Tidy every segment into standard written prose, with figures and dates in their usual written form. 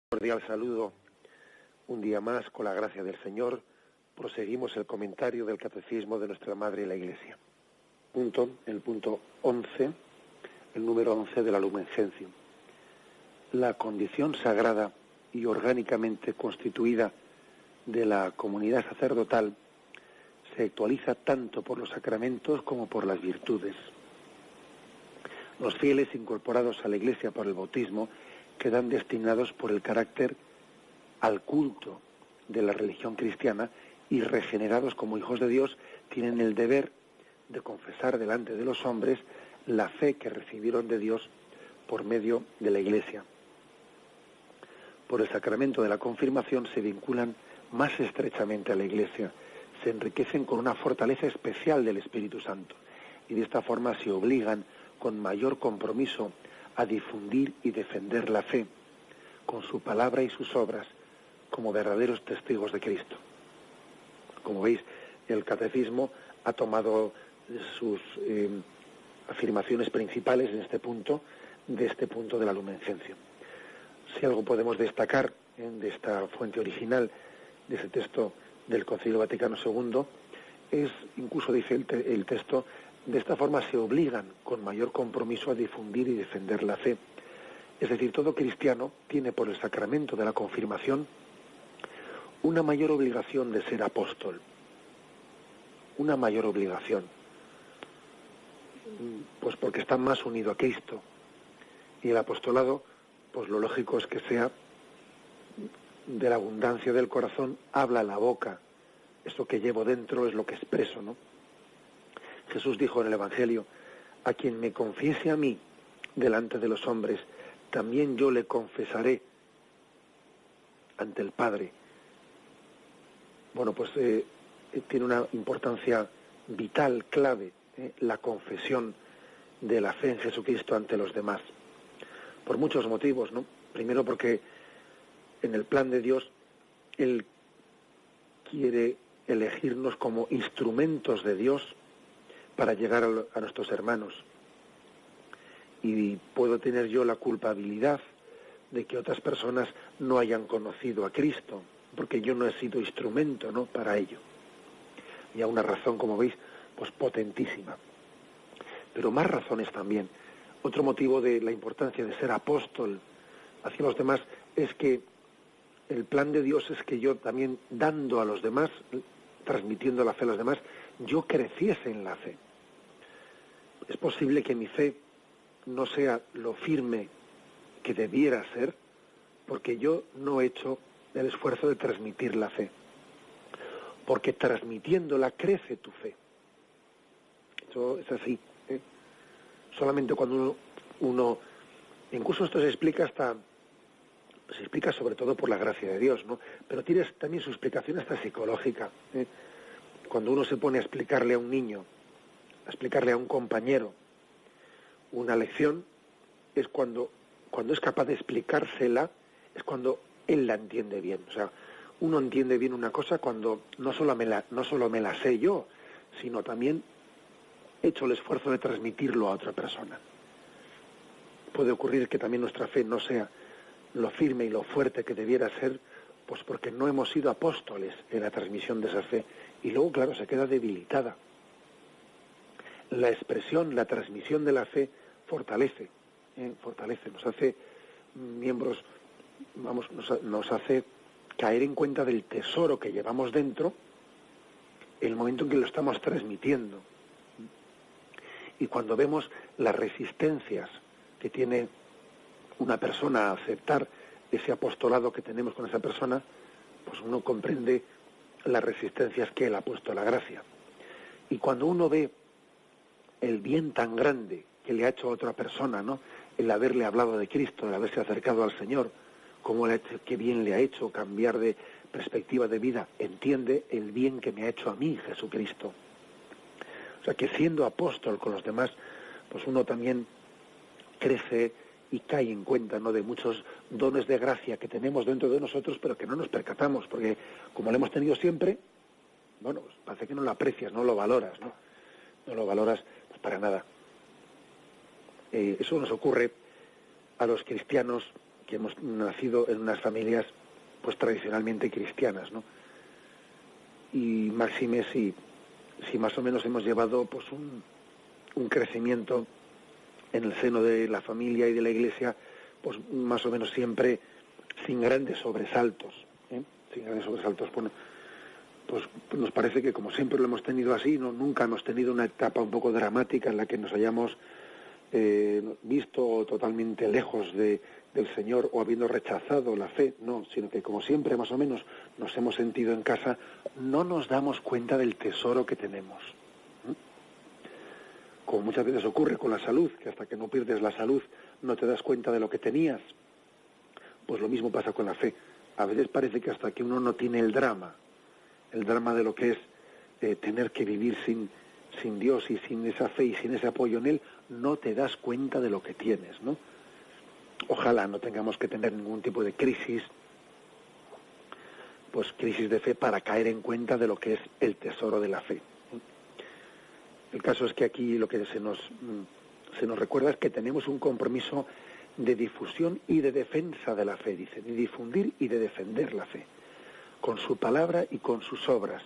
Cordial saludo. Un día más, con la gracia del Señor, proseguimos el comentario del Catecismo de nuestra Madre la Iglesia. El punto 11, el número 11 de la Lumen Gentium. La condición sagrada y orgánicamente constituida de la comunidad sacerdotal se actualiza tanto por los sacramentos como por las virtudes. Los fieles incorporados a la Iglesia por el bautismo quedan destinados por el carácter al culto de la religión cristiana y regenerados como hijos de Dios tienen el deber de confesar delante de los hombres la fe que recibieron de Dios por medio de la Iglesia. Por el sacramento de la confirmación se vinculan más estrechamente a la Iglesia, se enriquecen con una fortaleza especial del Espíritu Santo y de esta forma se obligan con mayor compromiso a difundir y defender la fe, con su palabra y sus obras, como verdaderos testigos de Cristo. Como veis, el Catecismo ha tomado sus afirmaciones principales en este punto, de la Lumen Gentium. Si algo podemos destacar de esta fuente original, de ese texto del Concilio Vaticano II, es, incluso dice el texto, de esta forma se obligan con mayor compromiso a difundir y defender la fe. Es decir, todo cristiano tiene por el sacramento de la confirmación una mayor obligación de ser apóstol. Una mayor obligación. Pues porque está más unido a Cristo. Y el apostolado, pues lo lógico es que sea de la abundancia del corazón, habla la boca. Esto que llevo dentro es lo que expreso, ¿no? Jesús dijo en el Evangelio: a quien me confiese a mí delante de los hombres, también yo le confesaré ante el Padre. Bueno, pues tiene una importancia vital, clave, la confesión de la fe en Jesucristo ante los demás. Por muchos motivos, ¿no? Primero porque en el plan de Dios Él quiere elegirnos como instrumentos de Dios para llegar a nuestros hermanos. Y puedo tener yo la culpabilidad de que otras personas no hayan conocido a Cristo, porque yo no he sido instrumento, ¿no?, para ello. Y a una razón, como veis, pues potentísima. Pero más razones también. Otro motivo de la importancia de ser apóstol hacia los demás es que el plan de Dios es que yo también, dando a los demás, transmitiendo la fe a los demás, yo creciese en la fe. Es posible que mi fe no sea lo firme que debiera ser, porque yo no he hecho el esfuerzo de transmitir la fe. Porque transmitiéndola crece tu fe. Eso es así. Solamente cuando uno incluso esto se explica sobre todo por la gracia de Dios, ¿no? Pero tiene también su explicación hasta psicológica. Cuando uno se pone a explicarle a un niño, a explicarle a un compañero una lección, es cuando es capaz de explicársela, es cuando él la entiende bien. O sea, uno entiende bien una cosa cuando no solo me la sé yo, sino también he hecho el esfuerzo de transmitirlo a otra persona. Puede ocurrir que también nuestra fe no sea lo firme y lo fuerte que debiera ser, pues porque no hemos sido apóstoles en la transmisión de esa fe, y luego, claro, se queda debilitada. La expresión, la transmisión de la fe fortalece, nos hace miembros, nos hace caer en cuenta del tesoro que llevamos dentro el momento en que lo estamos transmitiendo. Y cuando vemos las resistencias que tiene una persona a aceptar ese apostolado que tenemos con esa persona, pues uno comprende las resistencias que Él ha puesto a la gracia. Y cuando uno ve el bien tan grande que le ha hecho a otra persona, ¿no?, el haberle hablado de Cristo, el haberse acercado al Señor, qué bien le ha hecho cambiar de perspectiva de vida, entiende el bien que me ha hecho a mí Jesucristo. O sea, que siendo apóstol con los demás, pues uno también crece y cae en cuenta, ¿no?, de muchos dones de gracia que tenemos dentro de nosotros, pero que no nos percatamos, porque como lo hemos tenido siempre, bueno, pues parece que no lo aprecias, no lo valoras, ¿no? No lo valoras pues para nada. Eso nos ocurre a los cristianos que hemos nacido en unas familias pues tradicionalmente cristianas, ¿no? Y máxime si más o menos hemos llevado pues un crecimiento en el seno de la familia y de la Iglesia, pues más o menos siempre sin grandes sobresaltos, ¿eh? Sin grandes sobresaltos. Bueno, pues nos parece que como siempre lo hemos tenido así, no, nunca hemos tenido una etapa un poco dramática en la que nos hayamos visto totalmente lejos del Señor o habiendo rechazado la fe, no, sino que como siempre más o menos nos hemos sentido en casa, no nos damos cuenta del tesoro que tenemos. Como muchas veces ocurre con la salud, que hasta que no pierdes la salud no te das cuenta de lo que tenías, pues lo mismo pasa con la fe. A veces parece que hasta que uno no tiene el drama de lo que es tener que vivir sin Dios y sin esa fe y sin ese apoyo en Él, no te das cuenta de lo que tienes, ¿no? Ojalá no tengamos que tener ningún tipo de crisis, pues crisis de fe para caer en cuenta de lo que es el tesoro de la fe. El caso es que aquí lo que se nos recuerda es que tenemos un compromiso de difusión y de defensa de la fe, dice, de difundir y de defender la fe, con su palabra y con sus obras.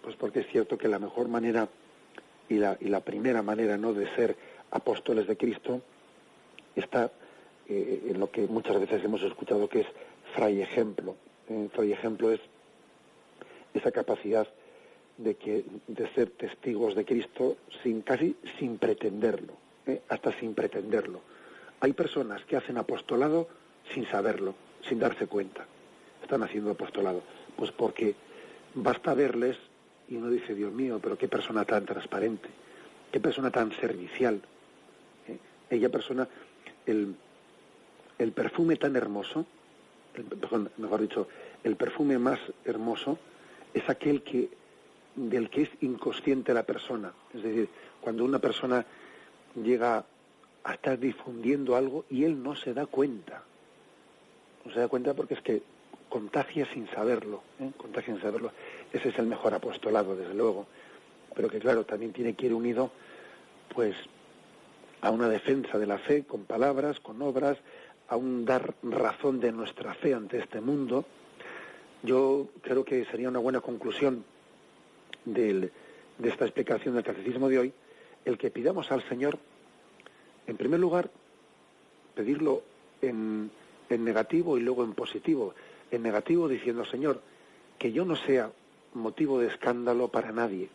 Pues porque es cierto que la mejor manera y la primera manera, ¿no?, de ser apóstoles de Cristo está en lo que muchas veces hemos escuchado, que es fray ejemplo. Fray ejemplo es esa capacidad de ser testigos de Cristo casi sin pretenderlo, hasta sin pretenderlo. Hay personas que hacen apostolado sin saberlo, sin darse cuenta. Están haciendo apostolado, pues porque basta verles y uno dice, Dios mío, pero qué persona tan transparente, qué persona tan servicial. Ella persona, el perfume tan hermoso, mejor dicho, el perfume más hermoso es aquel del que es inconsciente la persona. Es decir, cuando una persona llega a estar difundiendo algo y él no se da cuenta. No se da cuenta porque es que contagia sin saberlo, contagia sin saberlo. Ese es el mejor apostolado, desde luego. Pero que claro, también tiene que ir unido pues a una defensa de la fe con palabras, con obras, a un dar razón de nuestra fe ante este mundo. Yo creo que sería una buena conclusión de esta explicación del catecismo de hoy, el que pidamos al Señor, en primer lugar, pedirlo en negativo y luego en positivo. En negativo diciendo, Señor, que yo no sea motivo de escándalo para nadie,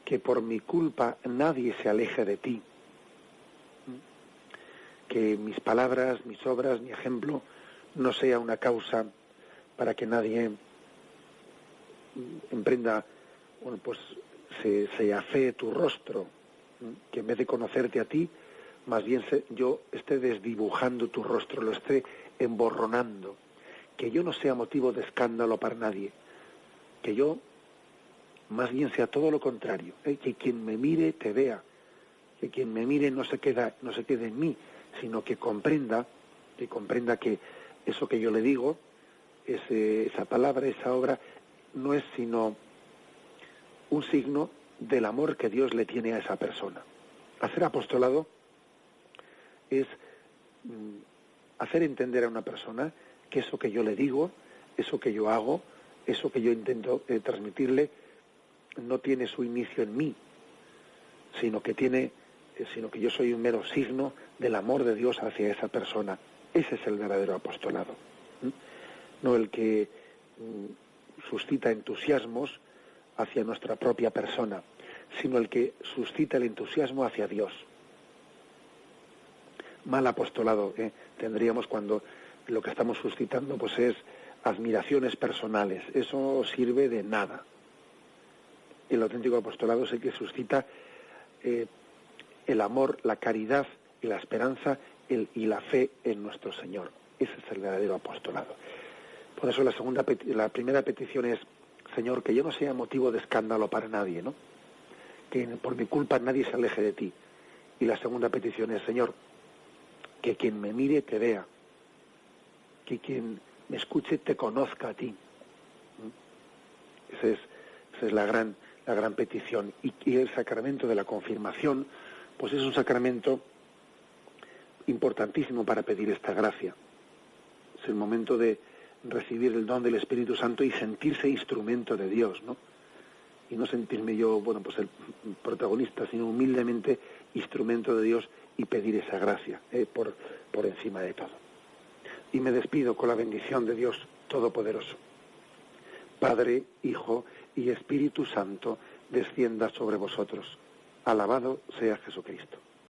que por mi culpa nadie se aleje de ti, que mis palabras, mis obras, mi ejemplo no sea una causa para que nadie emprenda, bueno, pues se afee tu rostro, que en vez de conocerte a ti, más bien yo esté desdibujando tu rostro, lo esté emborronando, que yo no sea motivo de escándalo para nadie, que yo más bien sea todo lo contrario, que quien me mire te vea, que quien me mire no se quede en mí, sino que comprenda que eso que yo le digo, esa palabra, esa obra, no es sino un signo del amor que Dios le tiene a esa persona. Hacer apostolado es hacer entender a una persona que eso que yo le digo, eso que yo hago, eso que yo intento transmitirle, no tiene su inicio en mí, sino que yo soy un mero signo del amor de Dios hacia esa persona. Ese es el verdadero apostolado. No el que suscita entusiasmos hacia nuestra propia persona, sino el que suscita el entusiasmo hacia Dios. Mal apostolado tendríamos cuando lo que estamos suscitando pues es admiraciones personales. Eso sirve de nada. El auténtico apostolado es el que suscita el amor, la caridad y la esperanza y la fe en nuestro Señor. Ese es el verdadero apostolado. Por eso la primera petición es, Señor, que yo no sea motivo de escándalo para nadie, ¿no? Que por mi culpa nadie se aleje de ti. Y la segunda petición es, Señor, que quien me mire te vea, que quien me escuche te conozca a ti. Esa es la gran petición. Y el sacramento de la confirmación, pues es un sacramento importantísimo para pedir esta gracia. el momento de recibir el don del Espíritu Santo y sentirse instrumento de Dios, ¿no? Y no sentirme yo, bueno, pues el protagonista, sino humildemente instrumento de Dios y pedir esa gracia por encima de todo. Y me despido con la bendición de Dios Todopoderoso. Padre, Hijo y Espíritu Santo, descienda sobre vosotros. Alabado sea Jesucristo.